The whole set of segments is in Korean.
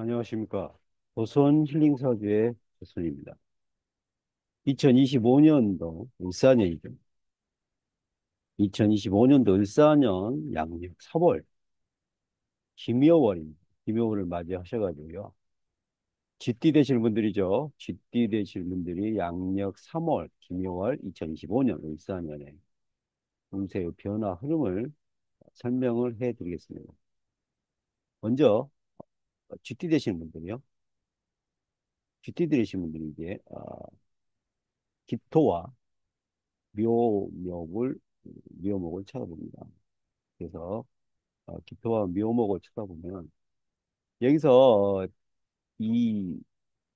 안녕하십니까. 조선 힐링사주의 조선입니다. 2025년도 을사년이죠. 2025년도 을사년 양력 3월 김여월입니다. 김여월을 맞이하셔가지고요. 쥐띠 되실 분들이죠. 쥐띠 되실 분들이 양력 3월 김여월 2025년 을사년에 운세의 변화 흐름을 설명을 해드리겠습니다. 먼저 쥐띠 되시는 분들이요. 쥐띠 되신 분들이 이제 기토와 묘목을 묘목을 찾아봅니다. 그래서 기토와 묘목을 쳐다보면 여기서 이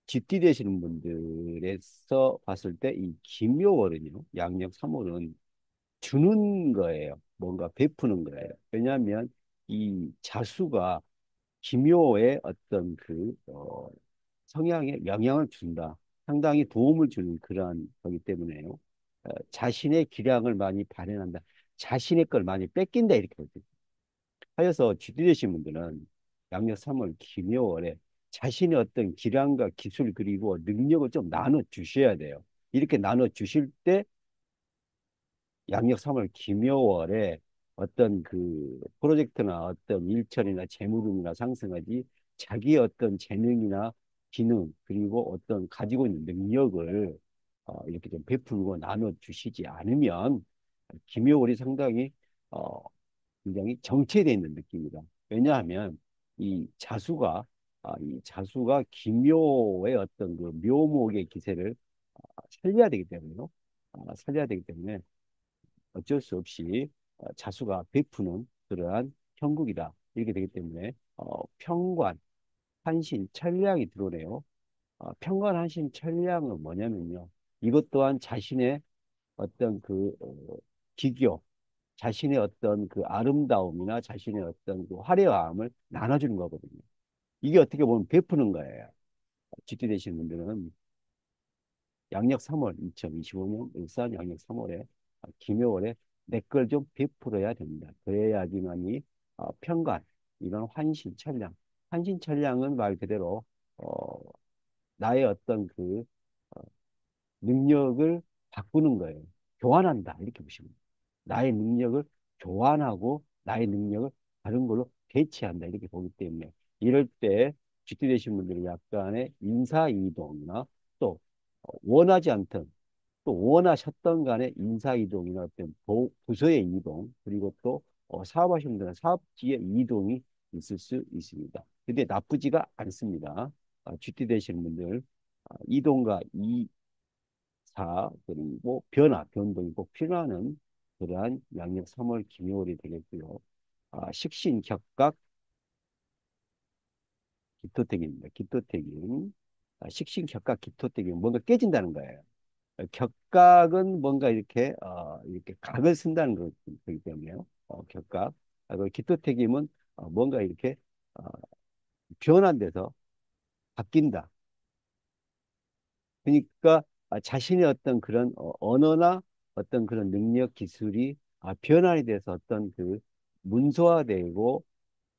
쥐띠 되시는 분들에서 봤을 때 이 기묘월은요, 양력 3월은 주는 거예요. 뭔가 베푸는 거예요. 왜냐하면 이 자수가 기묘의 어떤 성향에 영향을 준다. 상당히 도움을 주는 그러한 거기 때문에요. 자신의 기량을 많이 발현한다. 자신의 걸 많이 뺏긴다. 이렇게 보죠. 하여서 쥐띠 되신 분들은 양력 3월 기묘월에 자신의 어떤 기량과 기술 그리고 능력을 좀 나눠 주셔야 돼요. 이렇게 나눠 주실 때 양력 3월 기묘월에 어떤 그 프로젝트나 어떤 일처리나 재물운이나 상승하지 자기의 어떤 재능이나 기능 그리고 어떤 가지고 있는 능력을 이렇게 좀 베풀고 나눠 주시지 않으면 기묘월이 상당히 어, 굉장히 정체되어 있는 느낌이다. 왜냐하면 이 자수가 기묘의 어떤 그 묘목의 기세를 살려야 되기 때문에요. 살려야 되기 때문에 어쩔 수 없이 자수가 베푸는 그러한 형국이다. 이렇게 되기 때문에 평관, 한신, 천량이 들어오네요. 평관, 한신, 천량은 뭐냐면요. 이것 또한 자신의 어떤 기교, 자신의 어떤 그 아름다움이나 자신의 어떤 그 화려함을 나눠주는 거거든요. 이게 어떻게 보면 베푸는 거예요. 쥐띠 되시는 분들은 양력 3월, 2025년 일산 양력 3월에 김여월에 내 걸 좀 베풀어야 됩니다. 그래야지만이 평관, 이런 환신천량. 환신천량은 말 그대로 어, 나의 어떤 어, 능력을 바꾸는 거예요. 교환한다. 이렇게 보시면 돼요. 나의 능력을 교환하고 나의 능력을 다른 걸로 대체한다. 이렇게 보기 때문에 이럴 때 쥐띠 되신 분들이 약간의 인사이동이나 또 원하지 않던 또 원하셨던 간의 인사이동이나 어떤 부서의 이동 그리고 또 사업하시는 분들은 사업지의 이동이 있을 수 있습니다. 근데 나쁘지가 않습니다. 쥐띠 되시는 분들 이동과 이사 그리고 변화, 변동이 꼭 필요한 그러한 양력 3월 기묘월이 되겠고요. 식신, 격각, 기토택입니다. 기토택임. 식신, 격각, 기토택임. 뭔가 깨진다는 거예요. 격각은 뭔가 이렇게 각을 쓴다는 거기 때문에요. 격각. 그리고 기토택임은 뭔가 이렇게 어, 변환돼서 바뀐다. 그러니까 자신의 어떤 그런 언어나 어떤 그런 능력 기술이 변환이 돼서 어떤 그 문서화되고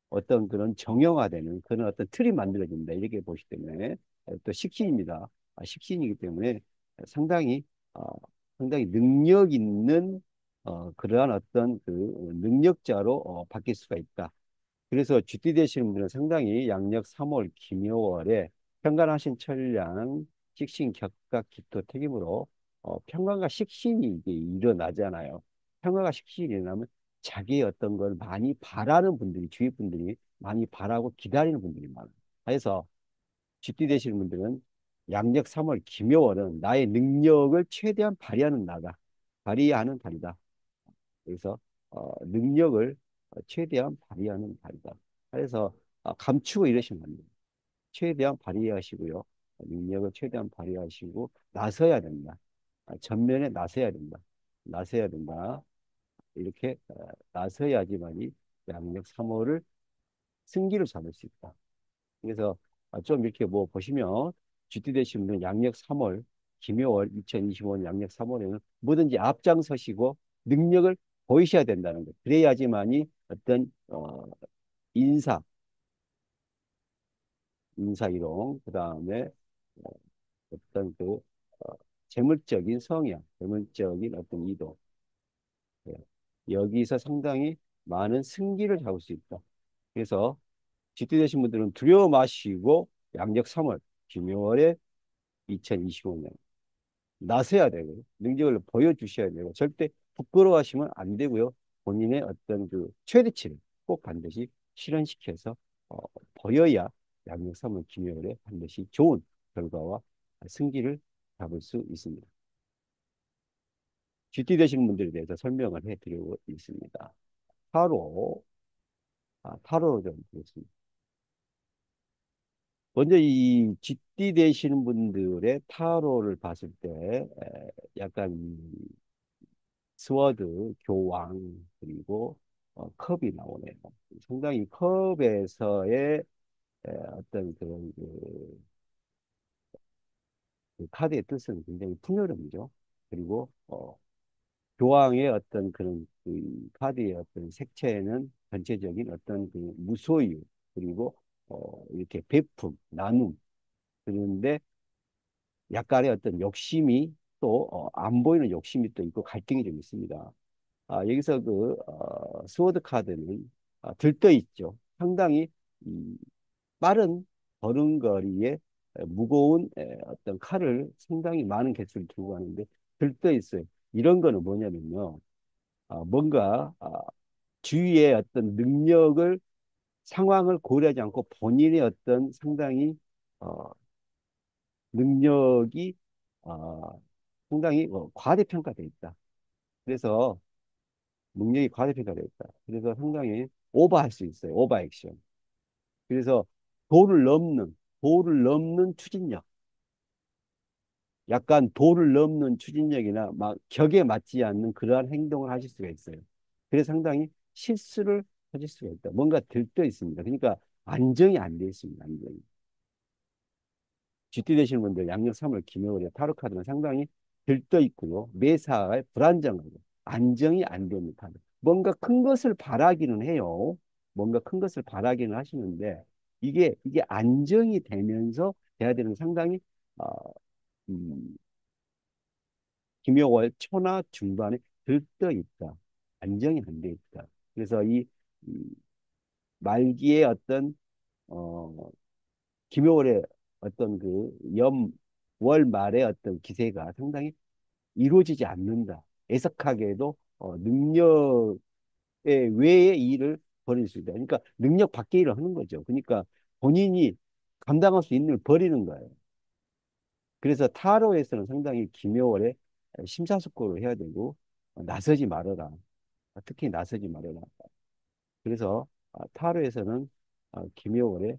어떤 그런 정형화되는 그런 어떤 틀이 만들어진다. 이렇게 보시기 때문에 또 식신입니다. 식신이기 때문에 상당히 어, 상당히 능력 있는 그러한 어떤 그 능력자로 바뀔 수가 있다. 그래서 쥐띠 되시는 분들은 상당히 양력 3월 김여월에 평간하신 천량 식신 격각 기토 택임으로 평간과 식신이 이게 일어나잖아요. 평간과 식신이 일어나면 자기의 어떤 걸 많이 바라는 분들이 주위 분들이 많이 바라고 기다리는 분들이 많아요. 그래서 쥐띠 되시는 분들은 양력 3월 김여월은 나의 능력을 최대한 발휘하는 나다. 발휘하는 달이다. 그래서 능력을 최대한 발휘하는 달이다. 그래서 감추고 이러시면 안 됩니다. 최대한 발휘하시고요. 능력을 최대한 발휘하시고 나서야 된다. 전면에 나서야 된다. 나서야 된다. 이렇게 나서야지만이 양력 3월을 승기를 잡을 수 있다. 그래서 좀 이렇게 뭐 보시면 쥐띠 되신 분은 양력 3월, 김여월 2025년 양력 3월에는 뭐든지 앞장서시고 능력을 보이셔야 된다는 것. 그래야지만이 어떤 인사, 인사이동, 그 다음에 어, 어떤 그 어, 재물적인 성향, 재물적인 어떤 이동. 예. 여기서 상당히 많은 승기를 잡을 수 있다. 그래서 GT 되신 분들은 두려워 마시고 양력 3월, 김효월에 2025년 나서야 되고 능력을 보여주셔야 되고 절대 부끄러워하시면 안 되고요. 본인의 어떤 그 최대치를 꼭 반드시 실현시켜서 어, 보여야 양력 3월 김효월에 반드시 좋은 결과와 승기를 잡을 수 있습니다. GT 되시는 분들에 대해서 설명을 해드리고 있습니다. 타로, 타로로 좀 보겠습니다. 먼저 이 GT 되시는 분들의 타로를 봤을 때 약간 스워드, 교황, 그리고 컵이 나오네요. 상당히 컵에서의 어떤 그런 그 카드의 뜻은 굉장히 풍요롭죠. 그리고 교황의 어떤 그런 그 카드의 어떤 색채는 전체적인 어떤 그 무소유, 그리고 이렇게 베품, 나눔. 그런데 약간의 어떤 욕심이 또 안 보이는 욕심이 또 있고 갈등이 좀 있습니다. 여기서 그 스워드 카드는 들떠 있죠. 상당히 빠른 걸음걸이에 무거운 어떤 칼을 상당히 많은 개수를 들고 가는데 들떠 있어요. 이런 거는 뭐냐면요. 뭔가 주위의 어떤 능력을 상황을 고려하지 않고 본인의 어떤 상당히 어, 능력이 상당히 과대평가돼 있다. 그래서 능력이 과대평가돼 있다. 그래서 상당히 오버할 수 있어요. 오버 액션. 그래서 도를 넘는 도를 넘는 추진력. 약간 도를 넘는 추진력이나 막 격에 맞지 않는 그러한 행동을 하실 수가 있어요. 그래서 상당히 실수를 하실 수가 있다. 뭔가 들떠 있습니다. 그러니까 안정이 안 돼 있습니다. 안정이. GT 되시는 분들 양력 3월 김효월의 타로 카드는 상당히 들떠 있고요. 매사에 불안정하고 안정이 안 되는 카드. 뭔가 큰 것을 바라기는 해요. 뭔가 큰 것을 바라기는 하시는데 이게 안정이 되면서 돼야 되는 상당히 어, 음, 김효월 초나 중반에 들떠 있다. 안정이 안 돼 있다. 그래서 이 말기에 어떤 어, 김효월의 어떤 그 월 말의 어떤 기세가 상당히 이루어지지 않는다. 애석하게도 능력의 외의 일을 벌일 수 있다. 그러니까 능력 밖의 일을 하는 거죠. 그러니까 본인이 감당할 수 있는 일 버리는 거예요. 그래서 타로에서는 상당히 기묘월에 심사숙고를 해야 되고 나서지 말아라. 특히 나서지 말아라. 그래서 타로에서는 기묘월에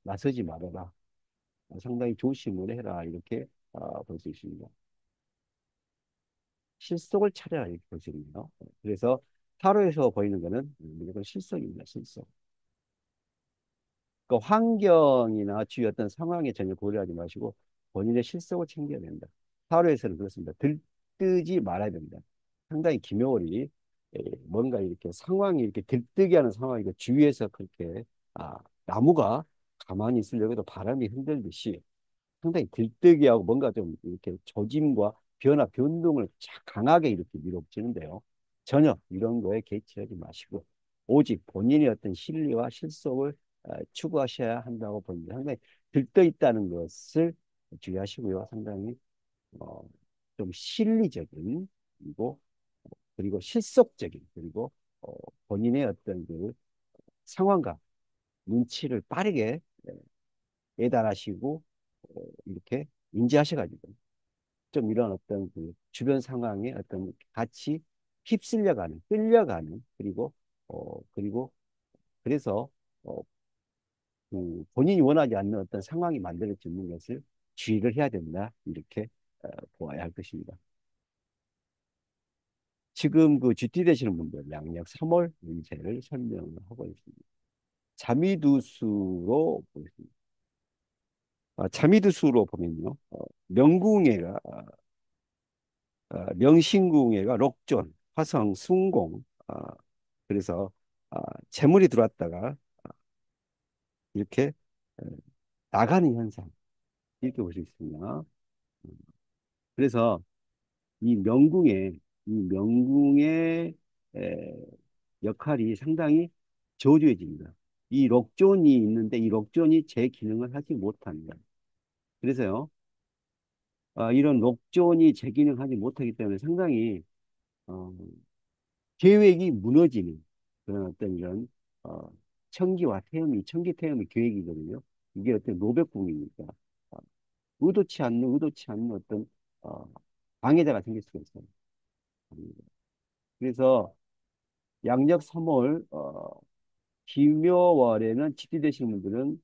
나서지 말아라. 상당히 조심을 해라. 이렇게 볼 수 있습니다. 실속을 차려라. 이렇게 볼 수 있네요. 그래서 타로에서 보이는 거는 무조건 실속입니다. 실속. 그 환경이나 주위 어떤 상황에 전혀 고려하지 마시고 본인의 실속을 챙겨야 된다. 타로에서는 그렇습니다. 들뜨지 말아야 된다. 상당히 기묘월이 뭔가 이렇게 상황이 이렇게 들뜨게 하는 상황이고 주위에서 그렇게 나무가 가만히 있으려고 해도 바람이 흔들듯이 상당히 들뜨기하고 뭔가 좀 이렇게 조짐과 변화, 변동을 강하게 이렇게 밀어붙이는데요. 전혀 이런 거에 개의치하지 마시고 오직 본인의 어떤 실리와 실속을 추구하셔야 한다고 봅니다. 상당히 들떠 있다는 것을 주의하시고요. 상당히 어, 좀 실리적인 그리고 실속적인 그리고 어, 본인의 어떤 그 상황과 눈치를 빠르게 예단하시고 이렇게 인지하셔가지고 좀 이런 어떤 그 주변 상황에 어떤 같이 휩쓸려가는, 끌려가는, 그리고 그래서, 어, 그 본인이 원하지 않는 어떤 상황이 만들어지는 것을 주의를 해야 된다. 이렇게 보아야 할 것입니다. 지금 그 GT 되시는 분들 양력 3월 운세를 설명을 하고 있습니다. 자미두수로 보겠습니다. 자미두수로 보면요. 명궁예가 명신궁예가 록존, 화성, 순공. 그래서 재물이 들어왔다가 이렇게 나가는 현상. 이렇게 볼 수 있습니다. 그래서 이 명궁의, 이 명궁의 에, 역할이 상당히 저조해집니다. 이 록존이 있는데 이 록존이 제 기능을 하지 못합니다. 그래서요, 이런 록존이 제 기능을 하지 못하기 때문에 상당히 어, 계획이 무너지는 그런 어떤 이런 어, 청기와 태음이 청기 태음의 계획이거든요. 이게 어떤 노백궁이니까 어, 의도치 않는 어떤 어, 방해자가 생길 수가 있어요. 그래서 양력 3월 김묘월에는 GT 되시는 분들은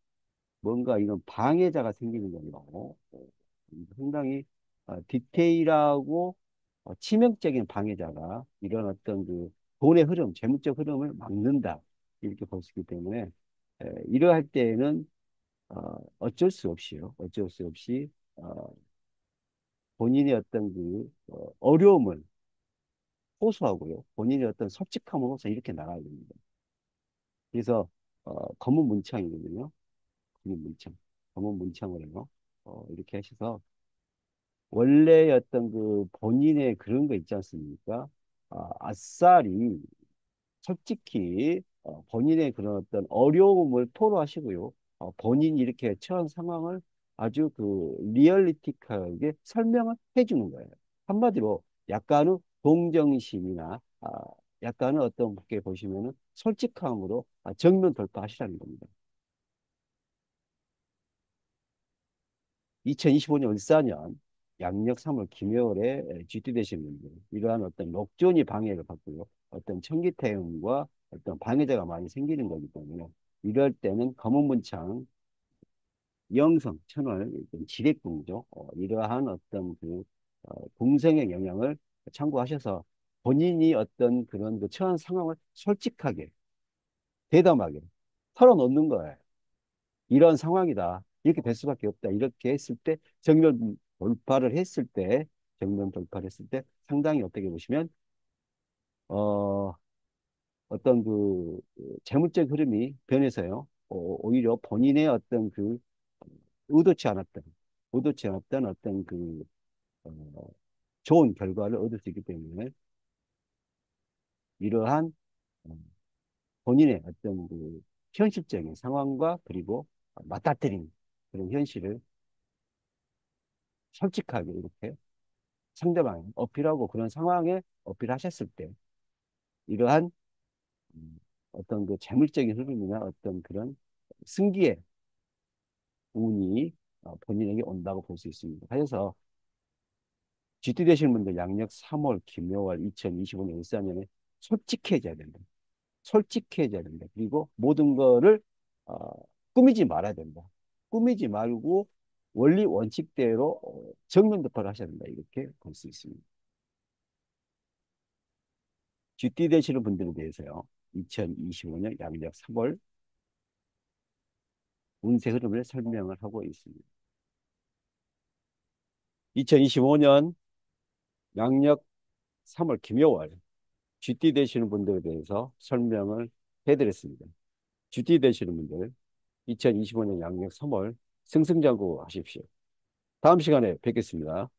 뭔가 이런 방해자가 생기는 거예요. 상당히 디테일하고 치명적인 방해자가 이런 어떤 그 돈의 흐름, 재무적 흐름을 막는다. 이렇게 볼 수 있기 때문에 이러할 때에는 어쩔 수 없이요. 어쩔 수 없이 본인의 어떤 그 어려움을 호소하고요. 본인의 어떤 솔직함으로써 이렇게 나가야 됩니다. 그래서 검은 문창이거든요. 검은 문창. 검은 문창을 해요. 이렇게 하셔서 원래 어떤 그 본인의 그런 거 있지 않습니까? 아싸리 솔직히 본인의 그런 어떤 어려움을 토로하시고요. 본인이 이렇게 처한 상황을 아주 그 리얼리티하게 설명을 해주는 거예요. 한마디로 약간의 동정심이나 약간의 어떤 분께 보시면은 솔직함으로 정면 돌파하시라는 겁니다. 2025년 을사년 양력 3월 김해월에 쥐띠되신 분들 이러한 어떤 녹존이 방해를 받고요. 어떤 청기태음과 어떤 방해자가 많이 생기는 거기 때문에 이럴 때는 검은문창, 영성, 천월, 지략궁죠. 이러한 어떤 그 궁성의 영향을 참고하셔서 본인이 어떤 그런 그 처한 상황을 솔직하게 대담하게 털어놓는 거예요. 이런 상황이다. 이렇게 될 수밖에 없다. 이렇게 했을 때 돌파를 했을 때 정면 돌파를 했을 때 상당히 어떻게 보시면 어, 어떤 재물적 흐름이 변해서요. 오히려 본인의 어떤 그 의도치 않았던 의도치 않았던 어떤 어, 좋은 결과를 얻을 수 있기 때문에 이러한 어, 본인의 어떤 그 현실적인 상황과 그리고 맞닥뜨린 그런 현실을 솔직하게 이렇게 상대방이 어필하고 그런 상황에 어필하셨을 때 이러한 음, 어떤 그 재물적인 흐름이나 어떤 그런 승기의 운이 본인에게 온다고 볼 수 있습니다. 그래서 GT 되시는 분들 양력 3월, 김여월 2025년 일사년에 솔직해져야 된다. 솔직해져야 된다. 그리고 모든 거를 어, 꾸미지 말아야 된다. 꾸미지 말고 원리 원칙대로 정면 돌파를 하셔야 된다. 이렇게 볼 수 있습니다. GT 되시는 분들에 대해서요. 2025년 양력 3월 운세 흐름을 설명을 하고 있습니다. 2025년 양력 3월 김여월 GT 되시는 분들에 대해서 설명을 해드렸습니다. GT 되시는 분들 2025년 양력 3월 승승장구 하십시오. 다음 시간에 뵙겠습니다.